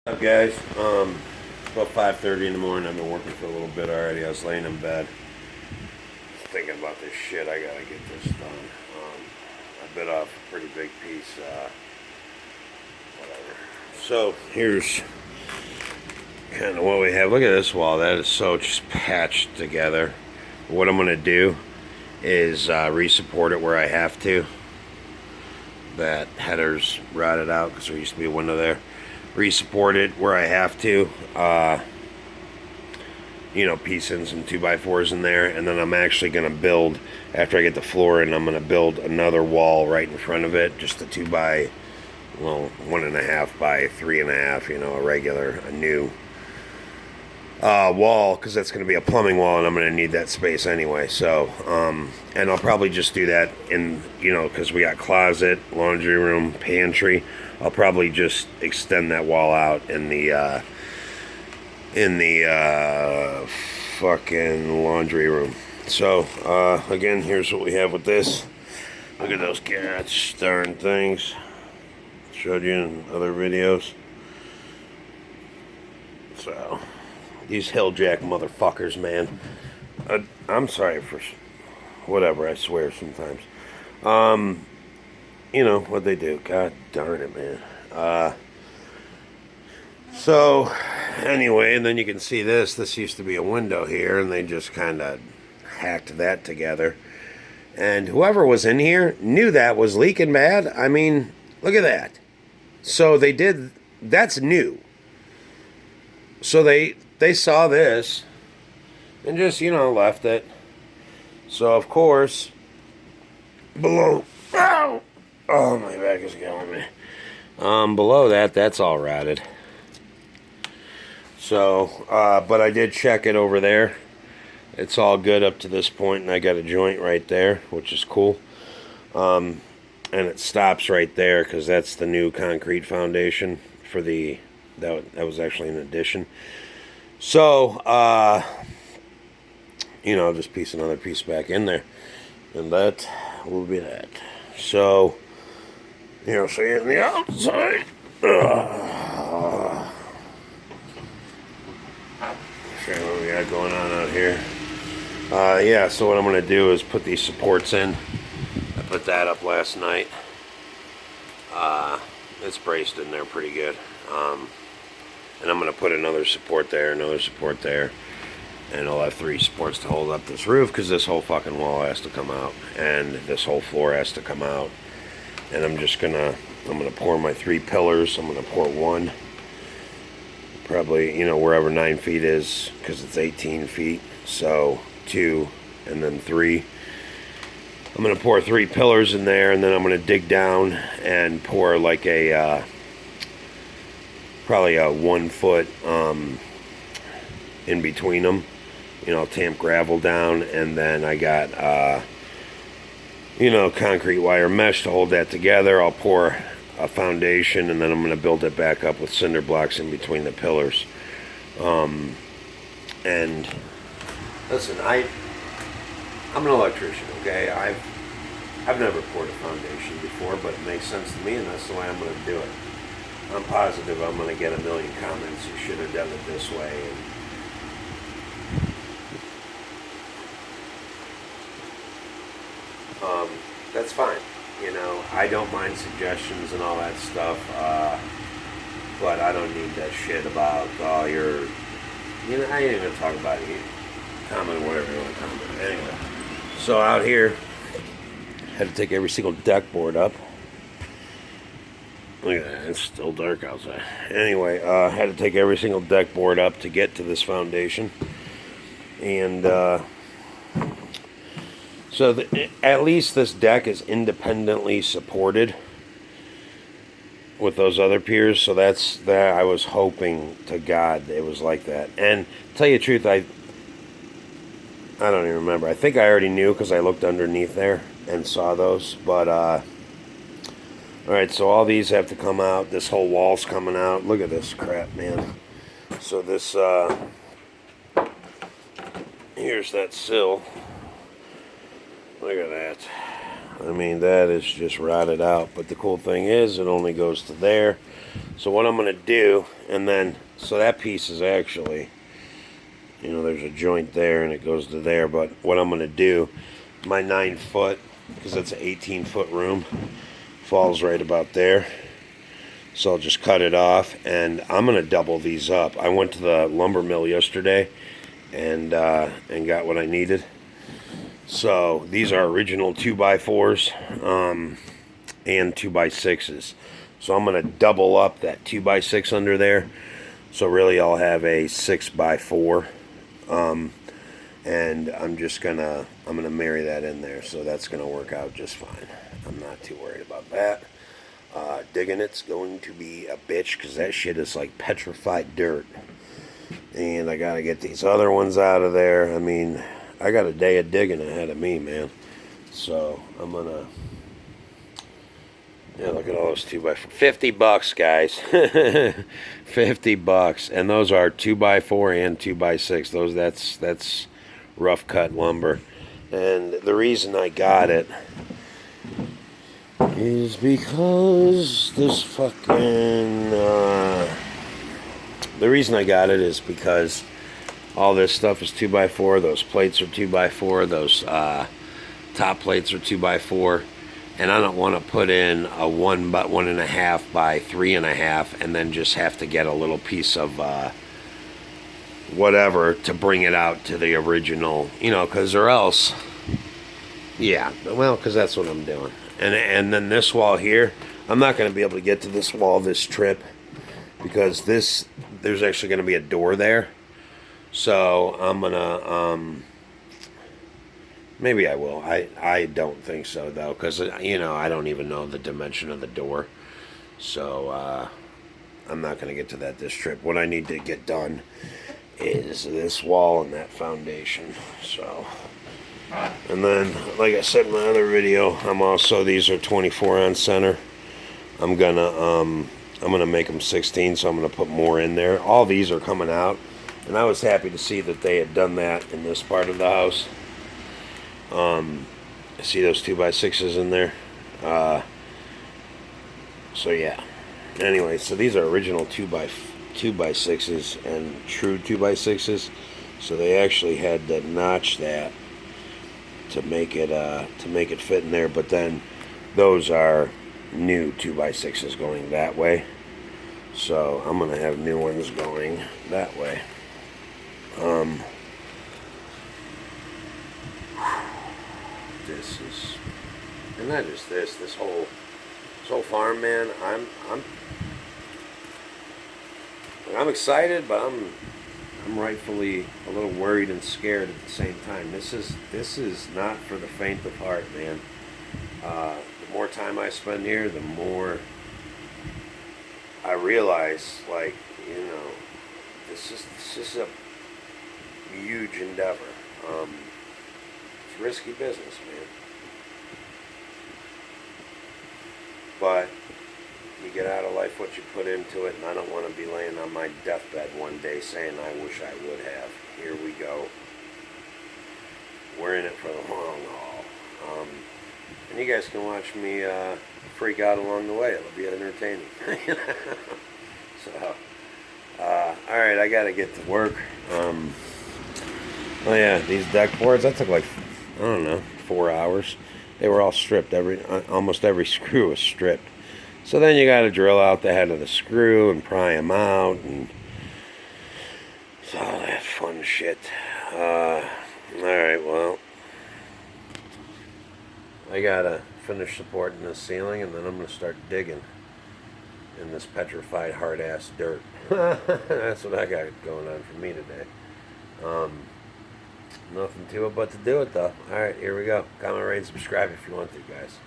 What's up, guys? It's about 5:30 in the morning. I've been working for a little bit already. I was laying in bed thinking about this shit. I gotta get this done. I bit off a pretty big piece. Whatever. So here's kind of what we have. Look at this wall. That is so just patched together. What I'm gonna do is re-support it where I have to. That header's rotted out because there used to be a window there. Re-support it where I have to. Piece in some 2x4s in there, and then I'm actually going to build, after I get the floor in, I'm going to build another wall right in front of it, just a 1.5 by 3.5, a new wall, because that's going to be a plumbing wall, and I'm going to need that space anyway. So, and I'll probably just do that in, because we got closet, laundry room, pantry. I'll probably just extend that wall out in the fucking laundry room. So, again, here's what we have with this. Look at those cats, darn things. Showed you in other videos. So, these Hilljack motherfuckers, man. I'm sorry for whatever, I swear sometimes. What they do. God darn it, man. So, anyway, and then you can see this. This used to be a window here, and they just kind of hacked that together. And whoever was in here knew that was leaking bad. I mean, look at that. So they did, that's new. So they saw this and just, left it. So, of course, below, oh, my back is killing me. Below that, that's all rotted. So, but I did check it over there. It's all good up to this point, and I got a joint right there, which is cool. And it stops right there because that's the new concrete foundation for that was actually an addition. So, just piece another piece back in there, and that will be that. So, so you're on the outside. Show you what we got going on out here. So what I'm going to do is put these supports in. I put that up last night. It's braced in there pretty good. And I'm going to put another support there, and I'll have 3 supports to hold up this roof, because this whole fucking wall has to come out, and this whole floor has to come out. And I'm going to pour my 3 pillars. I'm going to pour 1. Probably, wherever 9 feet is, because it's 18 feet. So 2, and then 3. I'm going to pour 3 pillars in there, and then I'm going to dig down and pour like probably a 1 foot in between them. Tamp gravel down, and then I got, concrete wire mesh to hold that together. I'll pour a foundation, and then I'm going to build it back up with cinder blocks in between the pillars. And listen, I'm an electrician, okay? I've never poured a foundation before, but it makes sense to me, and that's the way I'm going to do it. I'm positive I'm going to get a million comments. You should have done it this way. And, that's fine. I don't mind suggestions and all that stuff, but I don't need that shit about, I ain't even talk about it. Comment whatever you want to comment. Anyway, so out here, had to take every single deck board up. Look at that, it's still dark outside. Anyway, had to take every single deck board up to get to this foundation. And, so at least this deck is independently supported with those other piers. So that's that. I was hoping to God it was like that. And to tell you the truth, I don't even remember. I think I already knew because I looked underneath there and saw those. But all right, so all these have to come out. This whole wall's coming out. Look at this crap, man. So this here's that sill. Look at that. I mean, that is just rotted out. But the cool thing is, it only goes to there. So what I'm going to do, and then, so that piece is actually, there's a joint there and it goes to there, but what I'm going to do, my 9 foot, because it's an 18-foot room, falls right about there. So I'll just cut it off, and I'm going to double these up. I went to the lumber mill yesterday and got what I needed. So these are original 2x4s and 2x6s. So I'm going to double up that 2x6 under there. So really I'll have a 6x4. And I'm gonna marry that in there. So that's going to work out just fine. I'm not too worried about that. Digging it's going to be a bitch because that shit is like petrified dirt. And I got to get these other ones out of there. I mean, I got a day of digging ahead of me, man. So I'm going to... Yeah, look at all those 2x4. $50, guys. $50. And those are 2x4 and 2x6. That's rough cut lumber. And the reason I got it is because this fucking... the reason I got it is because all this stuff is 2x4. Those plates are 2x4. Those top plates are 2x4. And I don't want to put in a 1.5 by 3.5 and then just have to get a little piece of whatever to bring it out to the original, because or else, yeah, well, because that's what I'm doing. And then this wall here, I'm not going to be able to get to this wall this trip because there's actually going to be a door there. So I'm going to, maybe I will. I don't think so, though, because, I don't even know the dimension of the door. So I'm not going to get to that this trip. What I need to get done is this wall and that foundation. So... And then, like I said in my other video, these are 24 on center. I'm gonna make them 16, so I'm gonna put more in there. All these are coming out, and I was happy to see that they had done that in this part of the house. See those 2x6s in there. So yeah. Anyway, so these are original 2x6s and true 2x6s. So they actually had to notch that to make it fit in there, but then those are new 2x6s going that way, so I'm gonna have new ones going that way. This is, and not just this whole farm, man. I'm excited, but I'm rightfully a little worried and scared at the same time. This is not for the faint of heart, man. The more time I spend here, the more I realize, like, this is a huge endeavor. It's risky business, man. But you get out of life what you put into it, and I don't want to be laying on my deathbed one day saying I wish I would have. Here we go. We're in it for the long haul. And you guys can watch me freak out along the way. It'll be entertaining. So, alright, I gotta get to work. Oh yeah, these deck boards, that took like, I don't know, 4 hours. They were all stripped. Almost every screw was stripped. So then you got to drill out the head of the screw and pry them out, and it's all that fun shit. Alright, well, I got to finish supporting this ceiling, and then I'm going to start digging in this petrified hard-ass dirt. That's what I got going on for me today. Nothing to it but to do it, though. Alright, here we go. Comment, rate, subscribe if you want to, guys.